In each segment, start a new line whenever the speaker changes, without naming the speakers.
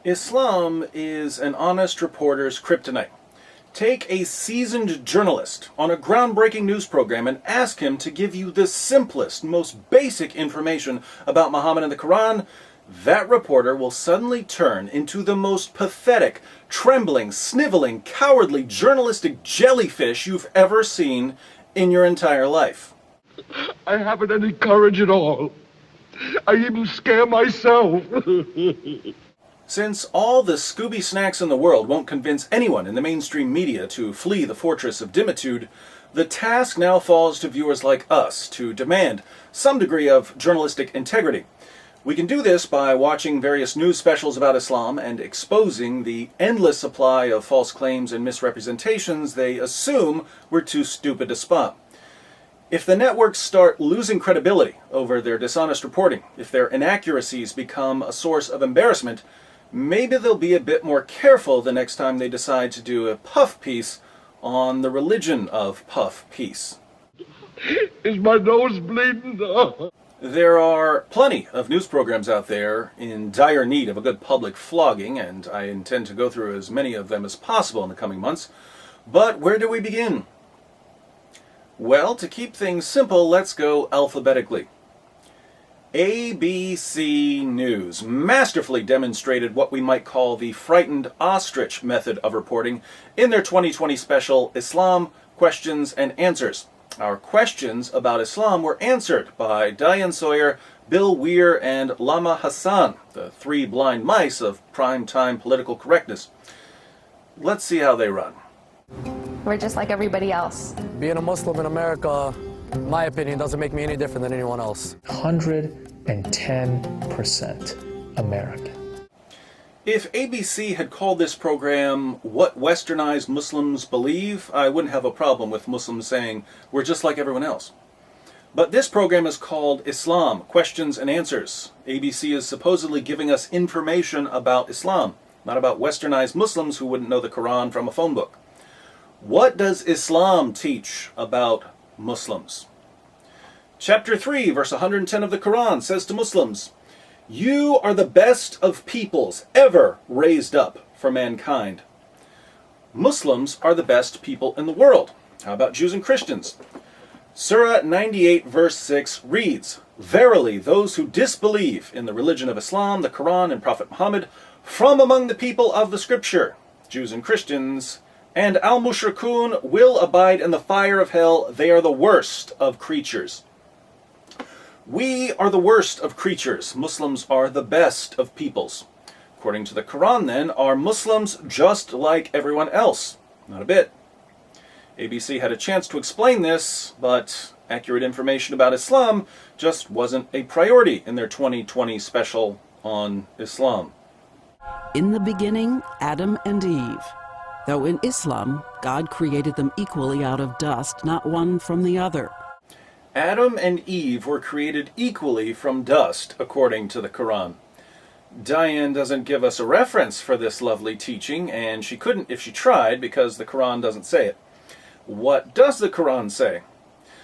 Islam is an honest reporter's kryptonite. Take a seasoned journalist on a groundbreaking news program and ask him to give you the simplest, most basic information about Muhammad and the Quran. That reporter will suddenly turn into the most pathetic, trembling, sniveling, cowardly journalistic jellyfish you've ever seen in your entire life.
I haven't any courage at all. I even scare myself.
Since all the Scooby snacks in the world won't convince anyone in the mainstream media to flee the fortress of dimitude, the task now falls to viewers like us to demand some degree of journalistic integrity. We can do this by watching various news specials about Islam and exposing the endless supply of false claims and misrepresentations they assume we're too stupid to spot. If the networks start losing credibility over their dishonest reporting, if their inaccuracies become a source of embarrassment, maybe they'll be a bit more careful the next time they decide to do a puff piece on the religion of puff piece.
Is my nose bleeding?
There are plenty of news programs out there in dire need of a good public flogging, and I intend to go through as many of them as possible in the coming months. But where do we begin? Well, to keep things simple, let's go alphabetically. ABC News masterfully demonstrated what we might call the frightened ostrich method of reporting in their 2020 special, Islam, Questions and Answers. Our questions about Islam were answered by Diane Sawyer, Bill Weir, and Lama Hassan, the three blind mice of prime-time political correctness. Let's see how they run.
We're just like everybody else.
Being a Muslim in America, in my opinion, doesn't make me any different than anyone else.
110% American.
If ABC had called this program What Westernized Muslims Believe, I wouldn't have a problem with Muslims saying we're just like everyone else. But this program is called Islam, Questions and Answers. ABC is supposedly giving us information about Islam, not about westernized Muslims who wouldn't know the Quran from a phone book. What does Islam teach about Muslims? Chapter 3, verse 110 of the Quran says to Muslims, "You are the best of peoples ever raised up for mankind." Muslims are the best people in the world. How about Jews and Christians? Surah 98, verse 6 reads, "Verily, those who disbelieve in the religion of Islam, the Quran, and Prophet Muhammad, from among the people of the Scripture, Jews and Christians, and al-mushrikun will abide in the fire of hell. They are the worst of creatures." We are the worst of creatures. Muslims are the best of peoples. According to the Quran, then, are Muslims just like everyone else? Not a bit. ABC had a chance to explain this, but accurate information about Islam just wasn't a priority in their 2020 special on Islam.
In the beginning, Adam and Eve. Though in Islam, God created them equally out of dust, not one from the other.
Adam and Eve were created equally from dust, according to the Quran. Diane doesn't give us a reference for this lovely teaching, and she couldn't if she tried because the Quran doesn't say it. What does the Quran say?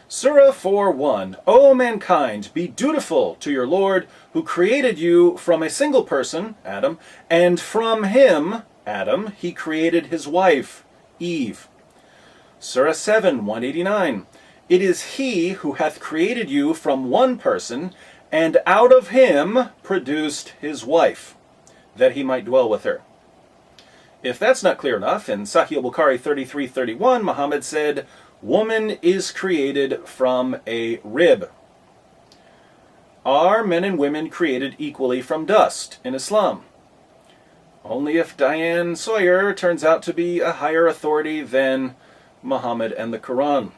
Surah 4:1, "O mankind, be dutiful to your Lord, who created you from a single person, Adam, and from him, Adam, he created his wife, Eve." Surah 7:189, "It is he who hath created you from one person, and out of him produced his wife, that he might dwell with her." If that's not clear enough, in Sahih al-Bukhari 33:31, Muhammad said, "Woman is created from a rib." Are men and women created equally from dust in Islam? Only if Diane Sawyer turns out to be a higher authority than Muhammad and the Quran.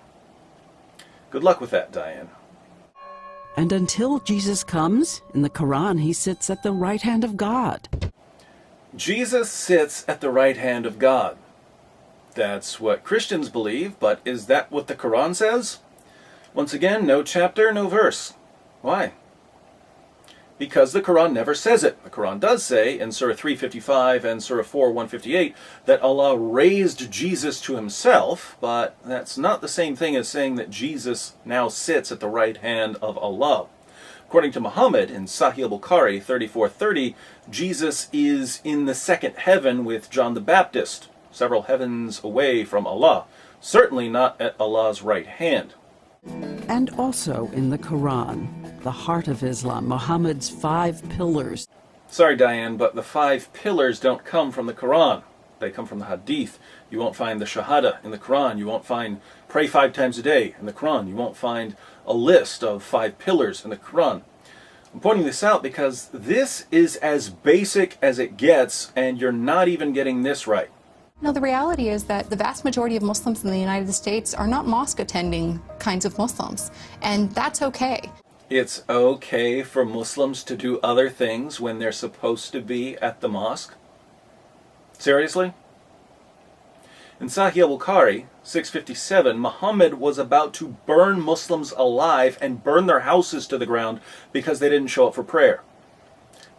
Good luck with that, Diane.
And until Jesus comes, in the Quran, he sits at the right hand of God.
Jesus sits at the right hand of God. That's what Christians believe, but is that what the Quran says? Once again, no chapter, no verse. Why? Because the Quran never says it. The Quran does say in Surah 3:55 and Surah 4:158 that Allah raised Jesus to himself, but that's not the same thing as saying that Jesus now sits at the right hand of Allah. According to Muhammad in Sahih al-Bukhari 34:30, Jesus is in the second heaven with John the Baptist, several heavens away from Allah, certainly not at Allah's right hand.
And also in the Quran, the heart of Islam, Muhammad's 5 pillars.
Sorry, Diane, but the 5 pillars don't come from the Quran. They come from the Hadith. You won't find the Shahada in the Quran. You won't find pray 5 times a day in the Quran. You won't find a list of 5 pillars in the Quran. I'm pointing this out because this is as basic as it gets, and you're not even getting this right.
No, the reality is that the vast majority of Muslims in the United States are not mosque attending kinds of Muslims, and that's okay.
It's okay for Muslims to do other things when they're supposed to be at the mosque? Seriously? In Sahih al-Bukhari 657, Muhammad was about to burn Muslims alive and burn their houses to the ground because they didn't show up for prayer.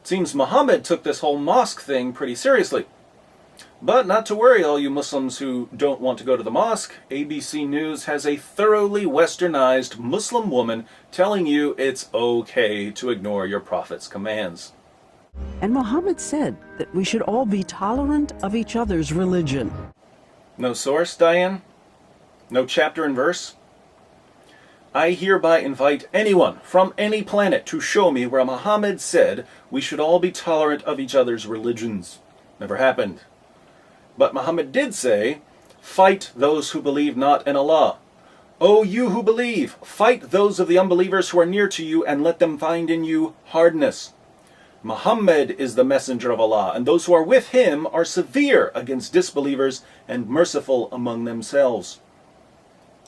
It seems Muhammad took this whole mosque thing pretty seriously. But not to worry, all you Muslims who don't want to go to the mosque. ABC News has a thoroughly westernized Muslim woman telling you it's okay to ignore your prophet's commands.
And Muhammad said that we should all be tolerant of each other's religion.
No source, Diane? No chapter and verse? I hereby invite anyone from any planet to show me where Muhammad said we should all be tolerant of each other's religions. Never happened. But Muhammad did say, fight those who believe not in Allah. O you who believe, fight those of the unbelievers who are near to you and let them find in you hardness. Muhammad is the messenger of Allah, and those who are with him are severe against disbelievers and merciful among themselves.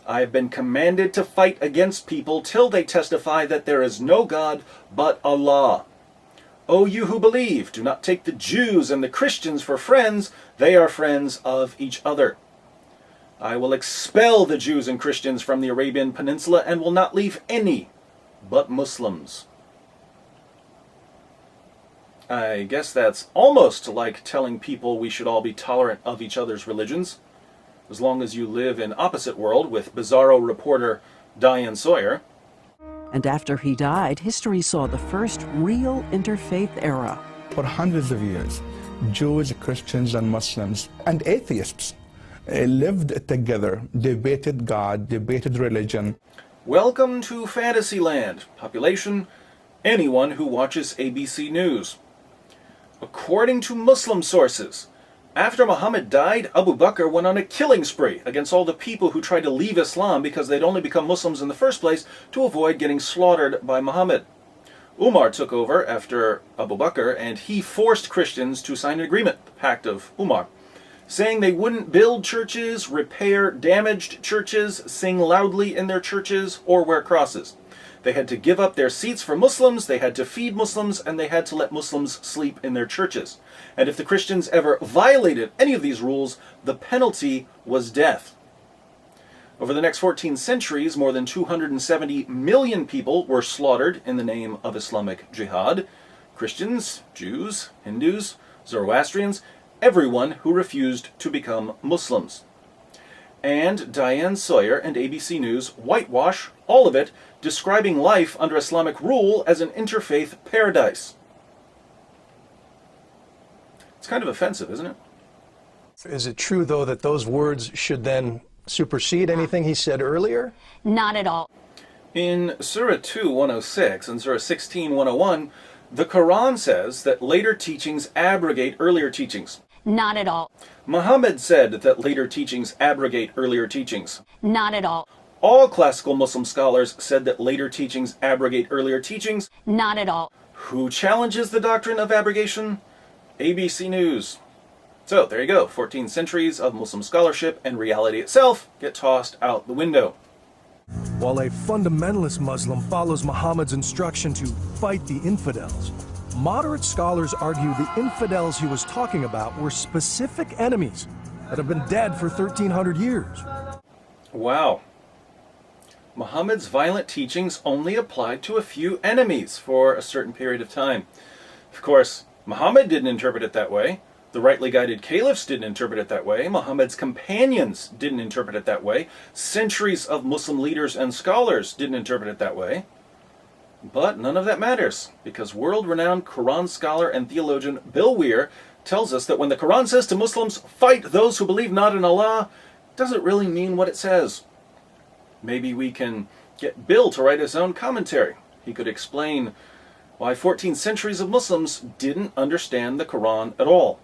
I have been commanded to fight against people till they testify that there is no God but Allah. O you who believe, do not take the Jews and the Christians for friends, they are friends of each other. I will expel the Jews and Christians from the Arabian Peninsula and will not leave any but Muslims. I guess that's almost like telling people we should all be tolerant of each other's religions, as long as you live in opposite world with Bizarro reporter Diane Sawyer.
And after he died, history saw the first real interfaith era.
For hundreds of years, Jews, Christians, and Muslims, and atheists lived together, debated God, debated religion.
Welcome to Fantasyland. Population, anyone who watches ABC News. According to Muslim sources, after Muhammad died, Abu Bakr went on a killing spree against all the people who tried to leave Islam because they'd only become Muslims in the first place to avoid getting slaughtered by Muhammad. Umar took over after Abu Bakr, and he forced Christians to sign an agreement, the Pact of Umar, saying they wouldn't build churches, repair damaged churches, sing loudly in their churches, or wear crosses. They had to give up their seats for Muslims, they had to feed Muslims, and they had to let Muslims sleep in their churches. And if the Christians ever violated any of these rules, the penalty was death. Over the next 14 centuries, more than 270 million people were slaughtered in the name of Islamic jihad. Christians, Jews, Hindus, Zoroastrians, everyone who refused to become Muslims. And Diane Sawyer and ABC News whitewash all of it, describing life under Islamic rule as an interfaith paradise. It's kind of offensive, isn't it?
Is it true, though, that those words should then supersede anything he said earlier?
Not at all.
In Surah 2:106 and Surah 16:101, the Quran says that later teachings abrogate earlier teachings.
Not at all.
Muhammad said that later teachings abrogate earlier teachings.
Not at all.
All classical Muslim scholars said that later teachings abrogate earlier teachings.
Not at all.
Who challenges the doctrine of abrogation? ABC News. So there you go, 14 centuries of Muslim scholarship and reality itself get tossed out the window.
While a fundamentalist Muslim follows Muhammad's instruction to fight the infidels, moderate scholars argue the infidels he was talking about were specific enemies that have been dead for 1,300 years.
Wow. Muhammad's violent teachings only applied to a few enemies for a certain period of time. Of course, Muhammad didn't interpret it that way. The rightly guided caliphs didn't interpret it that way. Muhammad's companions didn't interpret it that way. Centuries of Muslim leaders and scholars didn't interpret it that way. But none of that matters, because world-renowned Quran scholar and theologian Bill Weir tells us that when the Quran says to Muslims, fight those who believe not in Allah, it doesn't really mean what it says. Maybe we can get Bill to write his own commentary. He could explain why 14 centuries of Muslims didn't understand the Quran at all.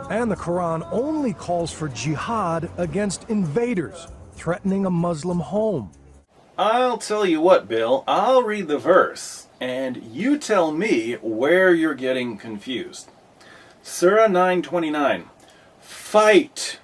And the Quran only calls for jihad against invaders threatening a Muslim home.
I'll tell you what, Bill, I'll read the verse, and you tell me where you're getting confused. Surah 9:29. Fight.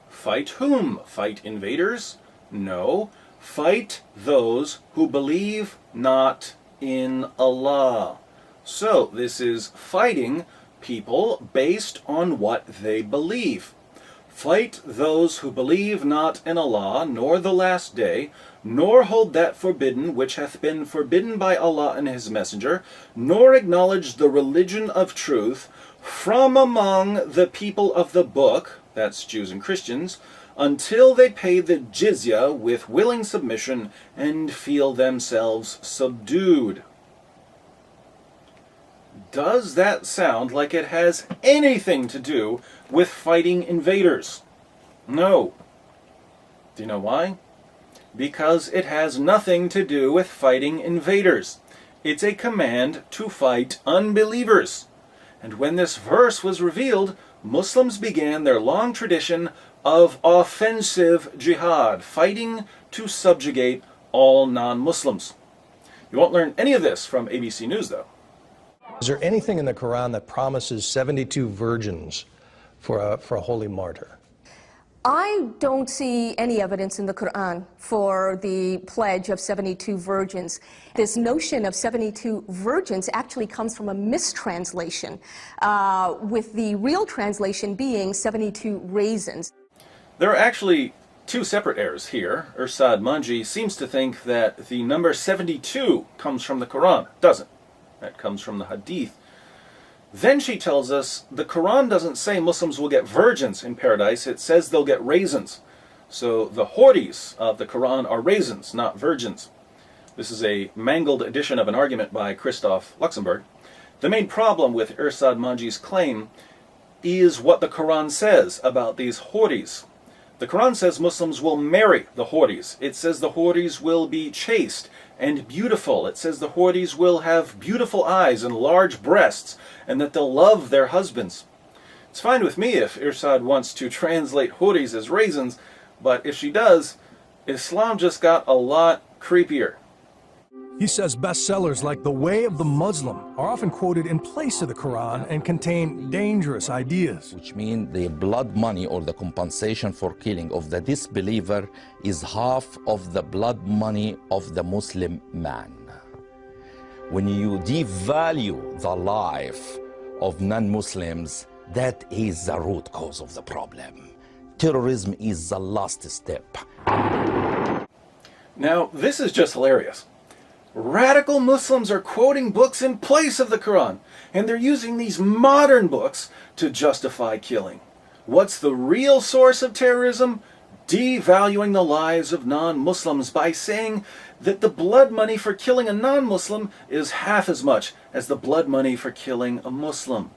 Fight whom? Fight invaders? No. Fight those who believe not in Allah. So, this is fighting people based on what they believe. Fight those who believe not in Allah, nor the last day, nor hold that forbidden which hath been forbidden by Allah and His Messenger, nor acknowledge the religion of truth from among the people of the book, that's Jews and Christians, until they pay the jizya with willing submission and feel themselves subdued. Does that sound like it has anything to do with fighting invaders? No. Do you know why? Because it has nothing to do with fighting invaders. It's a command to fight unbelievers. And when this verse was revealed, Muslims began their long tradition of offensive jihad, fighting to subjugate all non-Muslims. You won't learn any of this from ABC News, though.
Is there anything in the Quran that promises 72 virgins for a holy martyr?
I don't see any evidence in the Quran for the pledge of 72 virgins. This notion of 72 virgins actually comes from a mistranslation, with the real translation being 72 raisins. There are actually two separate errors here. Irsad Manji seems to think that the number 72 comes from the Quran. It doesn't. That comes from the Hadith. Then she tells us the Quran doesn't say Muslims will get virgins in paradise, it says they'll get raisins. So the houris of the Quran are raisins, not virgins. This is a mangled edition of an argument by Christoph Luxemburg. The main problem with Irsad Manji's claim is what the Quran says about these houris. The Quran says Muslims will marry the houris. It says the houris will be chaste and beautiful. It says the houris will have beautiful eyes and large breasts, and that they'll love their husbands. It's fine with me if Irsad wants to translate houris as raisins, but if she does, Islam just got a lot creepier.
He says bestsellers like The Way of the Muslim are often quoted in place of the Quran and contain dangerous ideas.
Which means the blood money or the compensation for killing of the disbeliever is half of the blood money of the Muslim man. When you devalue the life of non-Muslims, that is the root cause of the problem. Terrorism is the last step.
Now, this is just hilarious. Radical Muslims are quoting books in place of the Quran, and they're using these modern books to justify killing. What's the real source of terrorism? Devaluing the lives of non-Muslims by saying that the blood money for killing a non-Muslim is half as much as the blood money for killing a Muslim.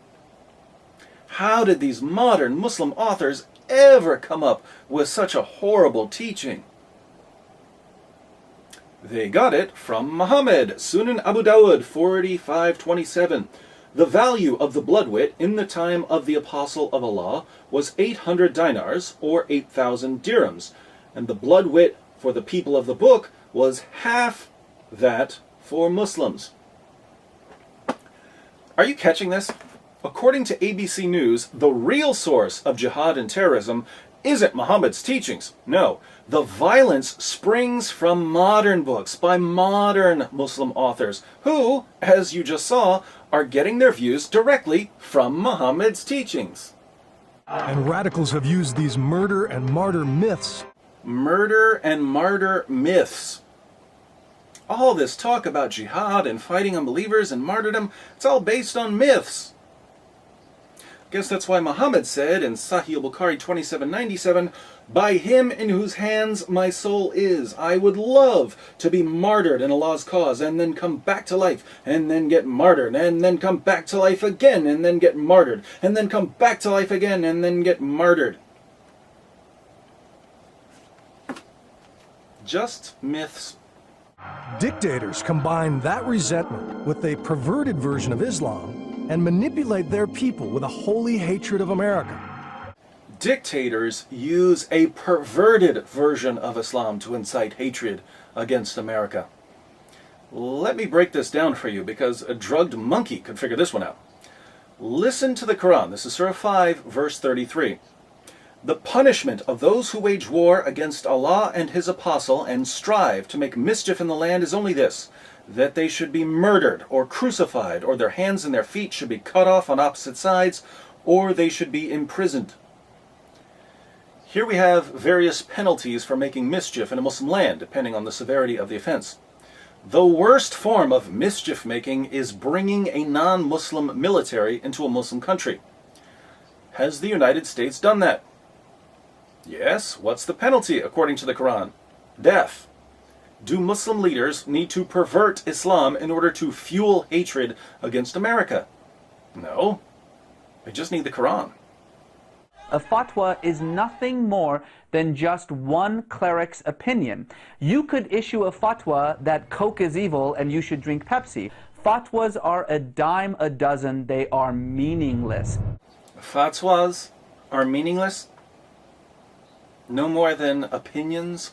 How did these modern Muslim authors ever come up with such a horrible teaching? They got it from Muhammad, Sunan Abu Dawud 45:27. The value of the blood wit in the time of the Apostle of Allah was 800 dinars, or 8,000 dirhams, and the blood wit for the people of the book was half that for Muslims. Are you catching this? According to ABC News, the real source of jihad and terrorism isn't Muhammad's teachings. No, the violence springs from modern books by modern Muslim authors who, as you just saw, are getting their views directly from Muhammad's teachings.
And radicals have used these murder and martyr myths.
Murder and martyr myths. All this talk about jihad and fighting unbelievers and martyrdom, it's all based on myths. Guess that's why Muhammad said in Sahih al-Bukhari 2797, "By him in whose hands my soul is, I would love to be martyred in Allah's cause and then come back to life and then get martyred and then come back to life again and then get martyred and then come back to life again and then get martyred." Just myths.
Dictators combine that resentment with a perverted version of Islam and manipulate their people with a holy hatred of America.
Dictators use a perverted version of Islam to incite hatred against America. Let me break this down for you because a drugged monkey could figure this one out. Listen to the Quran. This is Surah 5, verse 33. "The punishment of those who wage war against Allah and His Apostle and strive to make mischief in the land is only this, that they should be murdered or crucified, or their hands and their feet should be cut off on opposite sides, or they should be imprisoned." Here we have various penalties for making mischief in a Muslim land, depending on the severity of the offense. The worst form of mischief making is bringing a non-Muslim military into a Muslim country. Has the United States done that? Yes. What's the penalty according to the Quran? Death. Do Muslim leaders need to pervert Islam in order to fuel hatred against America? No. They just need the Quran.
A fatwa is nothing more than just one cleric's opinion. You could issue a fatwa that Coke is evil and you should drink Pepsi. Fatwas are a dime a dozen. They are meaningless.
Fatwas are meaningless? No more than opinions?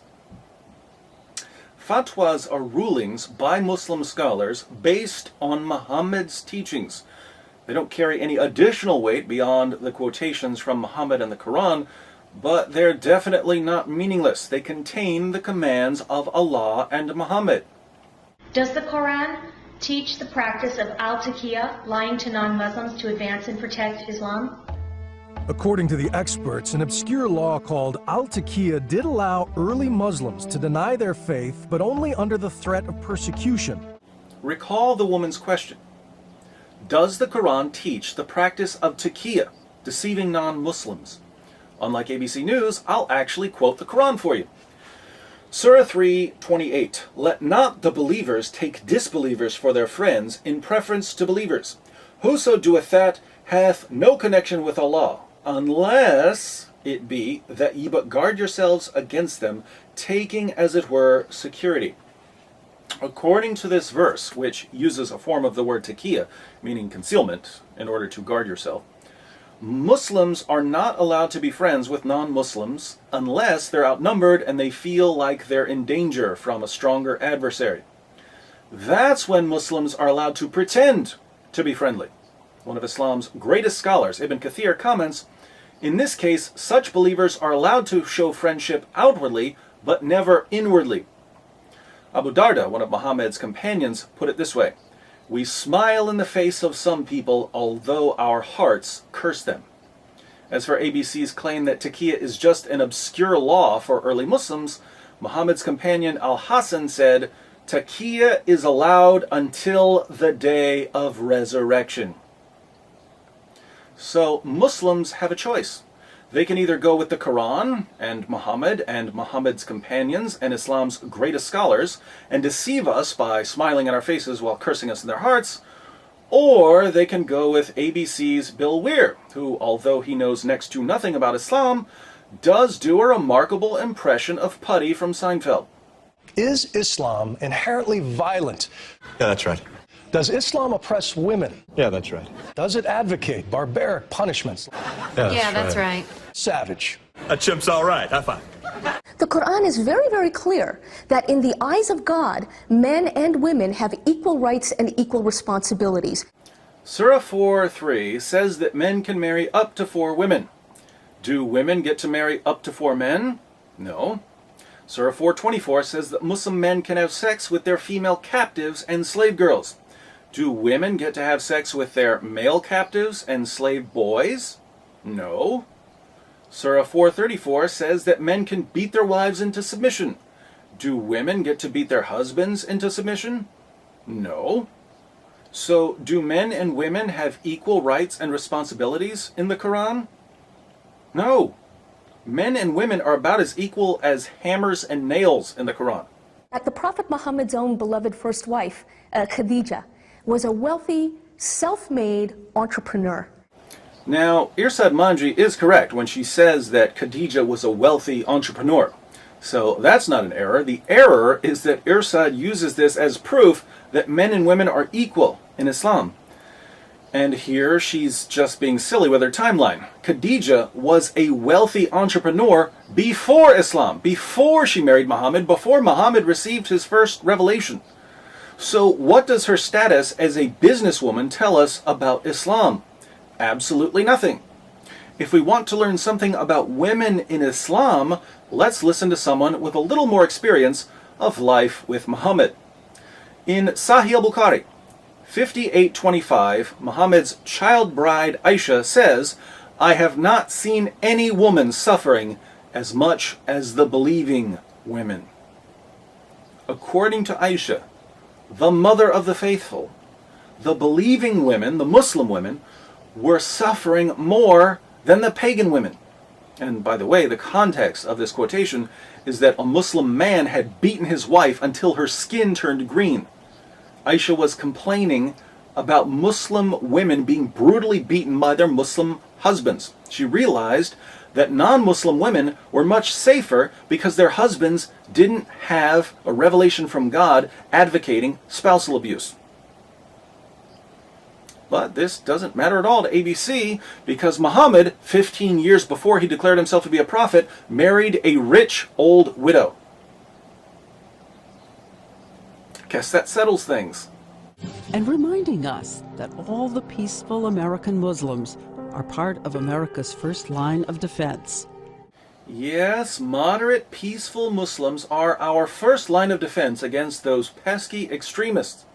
Fatwas are rulings by Muslim scholars based on Muhammad's teachings. They don't carry any additional weight beyond the quotations from Muhammad and the Quran, but they're definitely not meaningless. They contain the commands of Allah and Muhammad.
Does the Quran teach the practice of al-taqiyya, lying to non-Muslims to advance and protect Islam?
According to the experts, an obscure law called al-taqiyya did allow early Muslims to deny their faith, but only under the threat of persecution.
Recall the woman's question. Does the Quran teach the practice of taqiyya, deceiving non-Muslims? Unlike ABC News, I'll actually quote the Quran for you. Surah 3:28. "Let not the believers take disbelievers for their friends in preference to believers. Whoso doeth that hath no connection with Allah, unless it be that ye but guard yourselves against them, taking as it were security." According to this verse, which uses a form of the word taqiyya, meaning concealment, in order to guard yourself, Muslims are not allowed to be friends with non-Muslims unless they're outnumbered and they feel like they're in danger from a stronger adversary. That's when Muslims are allowed to pretend to be friendly. One of Islam's greatest scholars, Ibn Kathir, comments, "In this case, such believers are allowed to show friendship outwardly, but never inwardly." Abu Darda, one of Muhammad's companions, put it this way, "We smile in the face of some people, although our hearts curse them." As for ABC's claim that taqiyya is just an obscure law for early Muslims, Muhammad's companion Al-Hasan said, "Taqiyya is allowed until the day of resurrection." So Muslims have a choice. They can either go with the Quran and Muhammad's companions and Islam's greatest scholars and deceive us by smiling in our faces while cursing us in their hearts, or they can go with ABC's Bill Weir, who, although he knows next to nothing about Islam, does do a remarkable impression of Putty from Seinfeld.
Is Islam inherently violent?
Yeah, that's right.
Does Islam oppress women?
Yeah, that's right.
Does it advocate barbaric punishments?
Yeah, that's
right.
Savage.
A chimp's all right. High five.
The Quran is very, very clear that in the eyes of God, men and women have equal rights and equal responsibilities.
Surah 4:3 says that men can marry up to 4 women. Do women get to marry up to 4 men? No. Surah 4:24 says that Muslim men can have sex with their female captives and slave girls. Do women get to have sex with their male captives and slave boys? No. Surah 4:34 says that men can beat their wives into submission. Do women get to beat their husbands into submission? No. So, do men and women have equal rights and responsibilities in the Quran? No. Men and women are about as equal as hammers and nails in the Quran.
The Prophet Muhammad's own beloved first wife, Khadija, was a wealthy, self-made entrepreneur.
Now, Irsad Manji is correct when she says that Khadija was a wealthy entrepreneur. So that's not an error. The error is that Irsad uses this as proof that men and women are equal in Islam. And here she's just being silly with her timeline. Khadija was a wealthy entrepreneur before Islam, before she married Muhammad, before Muhammad received his first revelation. So what does her status as a businesswoman tell us about Islam? Absolutely nothing. If we want to learn something about women in Islam, let's listen to someone with a little more experience of life with Muhammad. In Sahih al-Bukhari, 5825, Muhammad's child bride Aisha says, "I have not seen any woman suffering as much as the believing women." According to Aisha, the mother of the faithful, the believing women, the Muslim women, were suffering more than the pagan women. And by the way, the context of this quotation is that a Muslim man had beaten his wife until her skin turned green. Aisha was complaining about Muslim women being brutally beaten by their Muslim husbands. She realized that non-Muslim women were much safer because their husbands didn't have a revelation from God advocating spousal abuse. But this doesn't matter at all to ABC because Muhammad, 15 years before he declared himself to be a prophet, married a rich old widow. Guess that settles things.
And reminding us that all the peaceful American Muslims are part of America's first line of defense.
Yes, moderate, peaceful Muslims are our first line of defense against those pesky extremists.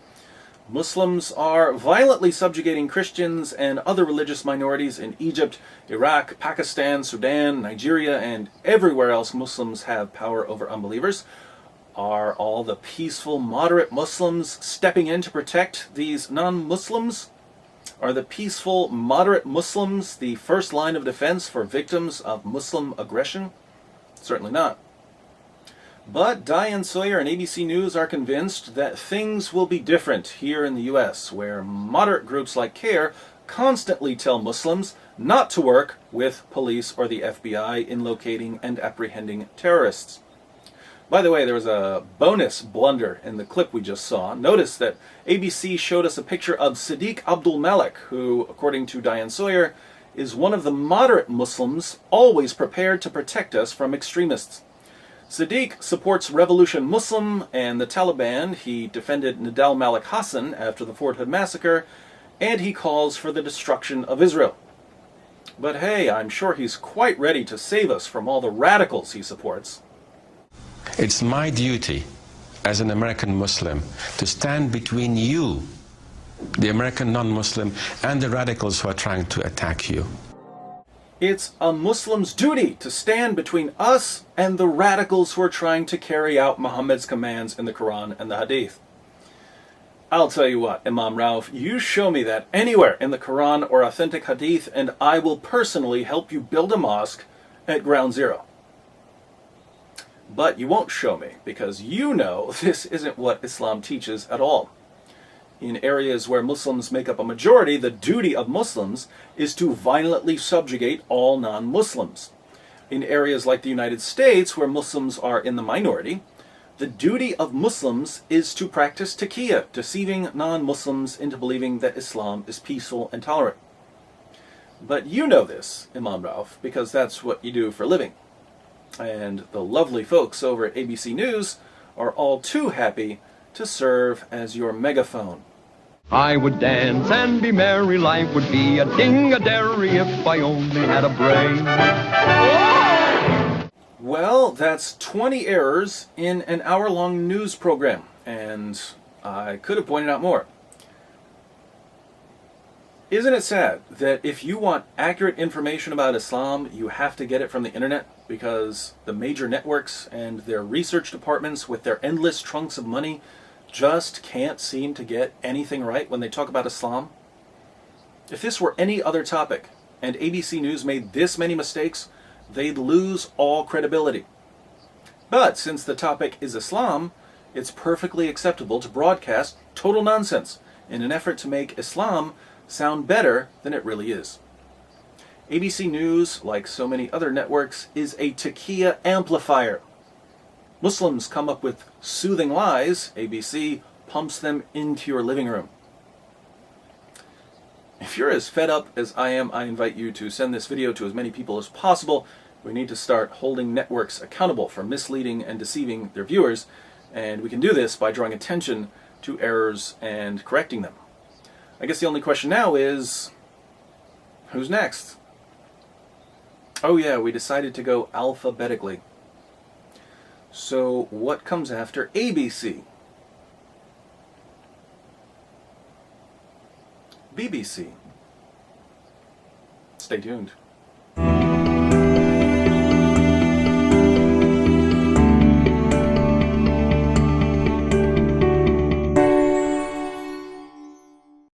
Muslims are violently subjugating Christians and other religious minorities in Egypt, Iraq, Pakistan, Sudan, Nigeria, and everywhere else Muslims have power over unbelievers. Are all the peaceful, moderate Muslims stepping in to protect these non-Muslims? Are the peaceful, moderate Muslims the first line of defense for victims of Muslim aggression? Certainly not. But Diane Sawyer and ABC News are convinced that things will be different here in the U.S., where moderate groups like CARE constantly tell Muslims not to work with police or the FBI in locating and apprehending terrorists. By the way, there was a bonus blunder in the clip we just saw. Notice that ABC showed us a picture of Sadiq Abdul Malik, who, according to Diane Sawyer, is one of the moderate Muslims always prepared to protect us from extremists. Sadiq supports Revolution Muslim and the Taliban. He defended Nidal Malik Hassan after the Fort Hood massacre, and he calls for the destruction of Israel. But hey, I'm sure he's quite ready to save us from all the radicals he supports.
It's my duty as an American Muslim to stand between you, the American non-Muslim, and the radicals who are trying to attack you.
It's a Muslim's duty to stand between us and the radicals who are trying to carry out Muhammad's commands in the Quran and the Hadith. I'll tell you what, Imam Rauf, you show me that anywhere in the Quran or authentic Hadith, and I will personally help you build a mosque at ground zero. But you won't show me, because you know this isn't what Islam teaches at all. In areas where Muslims make up a majority, the duty of Muslims is to violently subjugate all non-Muslims. In areas like the United States, where Muslims are in the minority, the duty of Muslims is to practice taqiyya, deceiving non-Muslims into believing that Islam is peaceful and tolerant. But you know this, Imam Rauf, because that's what you do for a living. And the lovely folks over at ABC News are all too happy to serve as your megaphone.
I would dance and be merry, life would be a ding-a-dairy if I only had a brain.
Well, that's 20 errors in an hour-long news program, and I could have pointed out more. Isn't it sad that if you want accurate information about Islam, you have to get it from the internet? Because the major networks and their research departments with their endless trunks of money just can't seem to get anything right when they talk about Islam? If this were any other topic, and ABC News made this many mistakes, they'd lose all credibility. But since the topic is Islam, it's perfectly acceptable to broadcast total nonsense in an effort to make Islam sound better than it really is. ABC News, like so many other networks, is a taqiyya amplifier. Muslims come up with soothing lies, ABC pumps them into your living room. If you're as fed up as I am, I invite you to send this video to as many people as possible. We need to start holding networks accountable for misleading and deceiving their viewers, and we can do this by drawing attention to errors and correcting them. I guess the only question now is, who's next? Oh yeah, we decided to go alphabetically. So what comes after ABC? BBC. Stay tuned.